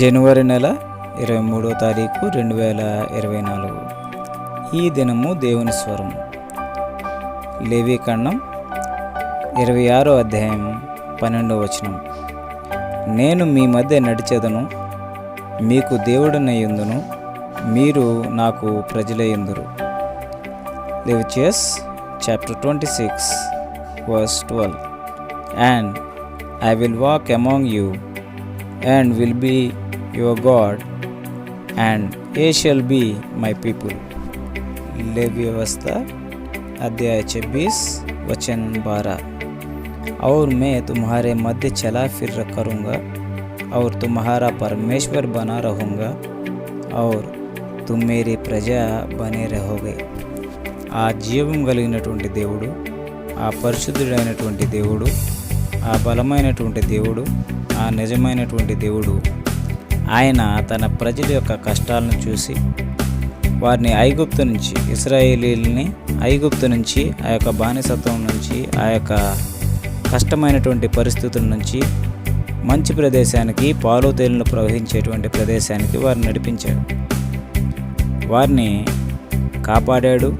జనవరి నెల 23వ తారీఖు 2024. ఈ దినము దేవుని స్వరము. లేవీకాండం 26వ అధ్యాయం 12వ వచనం. నేను మీ మధ్య నడిచెదను, మీకు దేవుడనయ్యుందును, మీరు నాకు ప్రజలయ్యుందురు. Leviticus chapter 26 verse 12. And I will walk among you and will be your God, and ye shall be my people. लेवी व्यवस्था अध्याय 26 वचन 12. और मैं तुम्हारे मध्य चला फिर करूँगा और तुम्हारा परमेश्वर बना रहूँगा और तुम मेरी प्रजा बने रहोगे. ఆ జీవం కలిగినటువంటి దేవుడు, ఆ పరిశుద్ధుడైనటువంటి దేవుడు, ఆ బలమైనటువంటి దేవుడు, ఆ నిజమైనటువంటి దేవుడు, ఆయన తన ప్రజల యొక్క కష్టాలను చూసి వారిని ఐగుప్తు నుంచి, ఇశ్రాయేలీల్ని ఐగుప్తు నుంచి, ఆ యొక్క బానిసత్వం నుంచి, ఆ యొక్క కష్టమైనటువంటి పరిస్థితుల నుంచి మంచి ప్రదేశానికి, పాలు తేనెలు ప్రవహించేటువంటి ప్రదేశానికి వారిని నడిపించాడు. వారిని కాపాడాడు,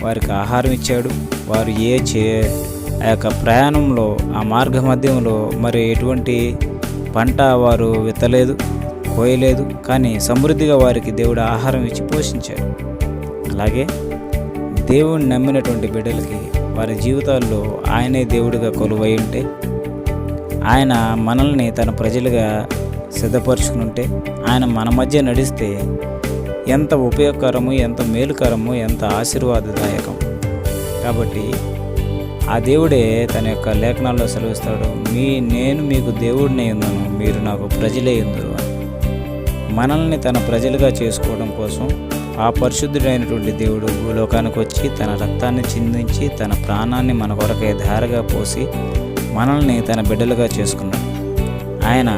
వారికి ఆహారం ఇచ్చాడు. వారు ఆ యొక్క ప్రయాణంలో, ఆ మార్గ మధ్యంలో మరి ఎటువంటి పంట వారు విత్తలేదు, కోయలేదు, కానీ సమృద్ధిగా వారికి దేవుడు ఆహారం ఇచ్చి పోషించాడు. అలాగే దేవుడిని నమ్మినటువంటి బిడ్డలకి వారి జీవితాల్లో ఆయనే దేవుడిగా కొలువై ఉంటే, ఆయన మనల్ని తన ప్రజలుగా సిద్ధపరుచుకుని ఉంటే, ఆయన మన మధ్య నడిస్తే ఎంత ఉపయోగకరము, ఎంత మేలుకరము, ఎంత ఆశీర్వాదదాయకం. కాబట్టి ఆ దేవుడే తన యొక్క లేఖనాల్లో సెలవిస్తాడు, నేను మీకు దేవుడినే ఉన్నాను, మీరు నాకు ప్రజలే ఉందరు అని. మనల్ని తన ప్రజలుగా చేసుకోవడం కోసం ఆ పరిశుద్ధుడైనటువంటి దేవుడు భూలోకానికి వచ్చి తన రక్తాన్ని చిందించి తన ప్రాణాన్ని మన కొరకే ధారగా పోసి మనల్ని తన బిడ్డలుగా చేసుకున్నాడు. ఆయన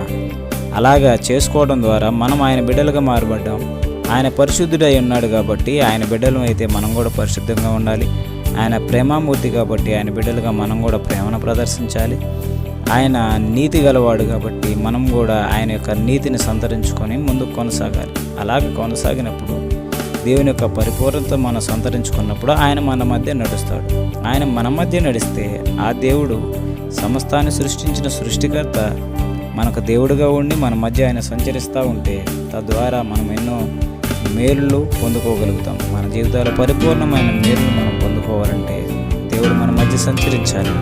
అలాగా చేసుకోవడం ద్వారా మనం ఆయన బిడ్డలుగా మారబడ్డాం. ఆయన పరిశుద్ధుడై ఉన్నాడు కాబట్టి ఆయన బిడ్డలు అయితే మనం కూడా పరిశుద్ధంగా ఉండాలి. ఆయన ప్రేమామూర్తి కాబట్టి ఆయన బిడ్డలుగా మనం కూడా ప్రేమను ప్రదర్శించాలి. ఆయన నీతి గలవాడు కాబట్టి మనం కూడా ఆయన యొక్క నీతిని సంతరించుకొని ముందుకు కొనసాగాలి. అలాగే కొనసాగినప్పుడు దేవుని యొక్క పరిపూర్ణత మనం సంతరించుకున్నప్పుడు ఆయన మన మధ్య నడుస్తాడు. ఆయన మన మధ్య నడిస్తే ఆ దేవుడు సమస్తాన్ని సృష్టించిన సృష్టికర్త మనకు దేవుడుగా ఉండి మన మధ్య ఆయన సంచరిస్తూ ఉంటే తద్వారా మనం ఎన్నో మేలులు పొందుకోగలుగుతాం. మన జీవితాల పరిపూర్ణమైన మేలులు మనం పొందుకోవాలంటే దేవుడు మన మధ్య సంచరించాలి.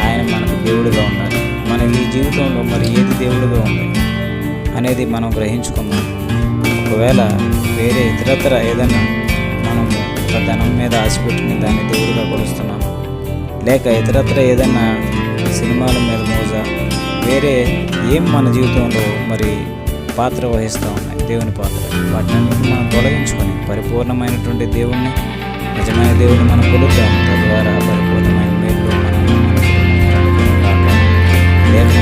ఆయన మనకు దేవుడుగా ఉండాలి. మన ఈ జీవితంలో మరి ఏది దేవుడుగా ఉంది అనేది మనం గ్రహించుకుందాం. ఒకవేళ వేరే ఇతరత్ర ఏదైనా మనము ఒక ధనం మీద ఆశపెట్టుకుని దాన్ని దేవుడుగా కొలుస్తున్నాము, లేక ఇతరత్ర ఏదైనా సినిమాల మీద మోజా, వేరే ఏం మన జీవితంలో మరి పాత్ర వహిస్తూ ఉన్నాయి, దేవుని పాత్ర, వాటిని మనం తొలగించుకొని పరిపూర్ణమైనటువంటి దేవుణ్ణి, నిజమైన దేవుడిని మనం కొలుద్దాం. తద్వారా పరిపూర్ణమైన మేలు మనం లేక